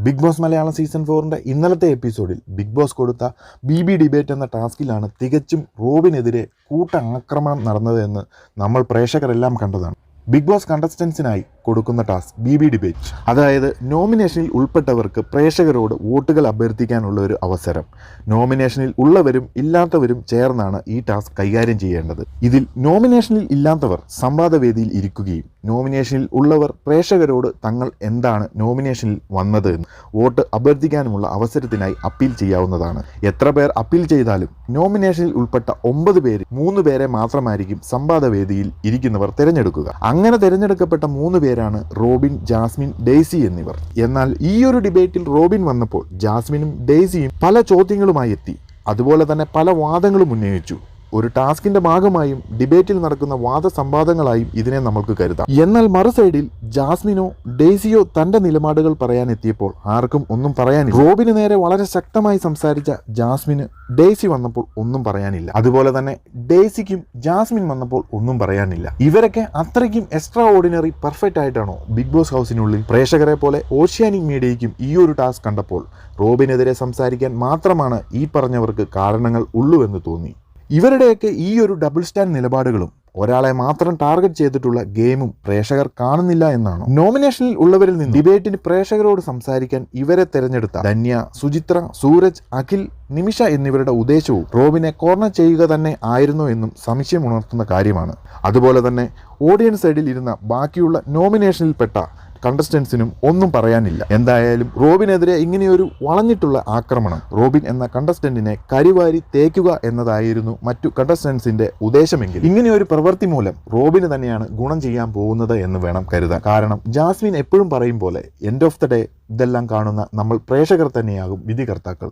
Big boss Malayalam season 4-ന്റെ ഇന്നലത്തെ എപ്പിസോഡിൽ big boss കൊടുത്ത ബി ഡിബേറ്റ് എന്ന ടാസ്കിലാണ് തികച്ചും റോബിനെതിരെ കൂട്ടാക്രമണം നടന്നതെന്ന് നമ്മൾ പ്രേക്ഷകരെല്ലാം കണ്ടതാണ്. ബിഗ് ബോസ് കണ്ടസ്റ്റൻസിനായി കൊടുക്കുന്ന ടാസ്ക് ബി ഡിബേറ്റ്, അതായത് നോമിനേഷനിൽ ഉൾപ്പെട്ടവർക്ക് പ്രേക്ഷകരോട് വോട്ടുകൾ അഭ്യർത്ഥിക്കാനുള്ള ഒരു അവസരം. നോമിനേഷനിൽ ഉള്ളവരും ഇല്ലാത്തവരും ചേർന്നാണ് ഈ ടാസ്ക് കൈകാര്യം ചെയ്യേണ്ടത്. ഇതിൽ നോമിനേഷനിൽ ഇല്ലാത്തവർ സംവാദവേദിയിൽ ഇരിക്കുകയും നോമിനേഷനിൽ ഉള്ളവർ പ്രേക്ഷകരോട് തങ്ങൾ എന്താണ് നോമിനേഷനിൽ വന്നത് എന്ന് വോട്ട് അഭ്യർത്ഥിക്കാനുമുള്ള അവസരത്തിനായി അപ്പീൽ ചെയ്യാവുന്നതാണ്. എത്ര പേർ അപ്പീൽ ചെയ്താലും നോമിനേഷനിൽ ഉൾപ്പെട്ട 9 പേരിൽ 3 പേരെ മാത്രമായിരിക്കും സംവാദവേദിയിൽ ഇരിക്കുന്നവർ തിരഞ്ഞെടുക്കുക. അങ്ങനെ തിരഞ്ഞെടുക്കപ്പെട്ട 3 പേരാണ് റോബിൻ, ജാസ്മിൻ, ഡെയ്സി എന്നിവർ. എന്നാൽ ഈ ഒരു ഡിബേറ്റിൽ റോബിൻ വന്നപ്പോൾ ജാസ്മിനും ഡെയ്സിയും പല ചോദ്യങ്ങളുമായി എത്തി. അതുപോലെ തന്നെ പല വാദങ്ങളും ഉന്നയിച്ചു. ഒരു ടാസ്കിന്റെ ഭാഗമായും ഡിബേറ്റിൽ നടക്കുന്ന വാദസംവാദങ്ങളായും ഇതിനെ നമ്മൾക്ക് കരുതാം. എന്നാൽ മറു സൈഡിൽ ജാസ്മിനോ ഡെയ്സിയോ തന്റെ നിലപാടുകൾ പറയാനെത്തിയപ്പോൾ ആർക്കും ഒന്നും പറയാനില്ല. റോബിന് നേരെ വളരെ ശക്തമായി സംസാരിച്ച ജാസ്മിന് ഡെയ്സി വന്നപ്പോൾ ഒന്നും പറയാനില്ല. അതുപോലെ തന്നെ ഡെയ്സിക്കും ജാസ്മിൻ വന്നപ്പോൾ ഒന്നും പറയാനില്ല. ഇവരൊക്കെ അത്രയ്ക്കും എക്സ്ട്രാ ഓർഡിനറി പെർഫെക്റ്റ് ആയിട്ടാണോ ബിഗ് ബോസ് ഹൗസിനുള്ളിൽ? പ്രേക്ഷകരെ പോലെ ഓഷ്യാനിക് മീഡിയയ്ക്കും ഈ ഒരു ടാസ്ക് കണ്ടപ്പോൾ റോബിനെതിരെ സംസാരിക്കാൻ മാത്രമാണ് ഈ പറഞ്ഞവർക്ക് കാരണങ്ങൾ ഉള്ളുവെന്ന് തോന്നി. ഇവരുടെയൊക്കെ ഈ ഒരു ഡബിൾ സ്റ്റാൻഡ് നിലപാടുകളും ഒരാളെ മാത്രം ടാർഗറ്റ് ചെയ്തിട്ടുള്ള ഗെയിമും പ്രേക്ഷകർ കാണുന്നില്ല എന്നാണ്. നോമിനേഷനിൽ ഉള്ളവരിൽ നിന്ന് ഡിബേറ്റിന് പ്രേക്ഷകരോട് സംസാരിക്കാൻ ഇവരെ തെരഞ്ഞെടുത്ത ധന്യ, സുചിത്ര, സൂരജ്, അഖിൽ, നിമിഷ എന്നിവരുടെ ഉദ്ദേശവും റോബിനെ കോർണർ ചെയ്യുക തന്നെ ആയിരുന്നോ എന്നും സംശയമുണർത്തുന്ന കാര്യമാണ്. അതുപോലെ തന്നെ ഓഡിയൻസ് സൈഡിൽ ഇരുന്ന ബാക്കിയുള്ള നോമിനേഷനിൽപ്പെട്ട കണ്ടസ്റ്റൻസിനും ഒന്നും പറയാനില്ല. എന്തായാലും റോബിനെതിരെ ഇങ്ങനെയൊരു വളഞ്ഞിട്ടുള്ള ആക്രമണം, റോബിൻ എന്ന കണ്ടസ്റ്റന്റിനെ കരിവാരി തേക്കുക എന്നതായിരുന്നു മറ്റു കണ്ടസ്റ്റൻസിന്റെ ഉദ്ദേശമെങ്കിൽ ഇങ്ങനെയൊരു പ്രവൃത്തി മൂലം റോബിന് തന്നെയാണ് ഗുണം ചെയ്യാൻ പോകുന്നത് എന്ന് വേണം കരുതാൻ. കാരണം ജാസ്മിൻ എപ്പോഴും പറയും പോലെ എൻഡ് ഓഫ് ദ ഡേ ഇതെല്ലാം കാണുന്ന നമ്മൾ പ്രേക്ഷകർ തന്നെയാകും വിധികർത്താക്കൾ.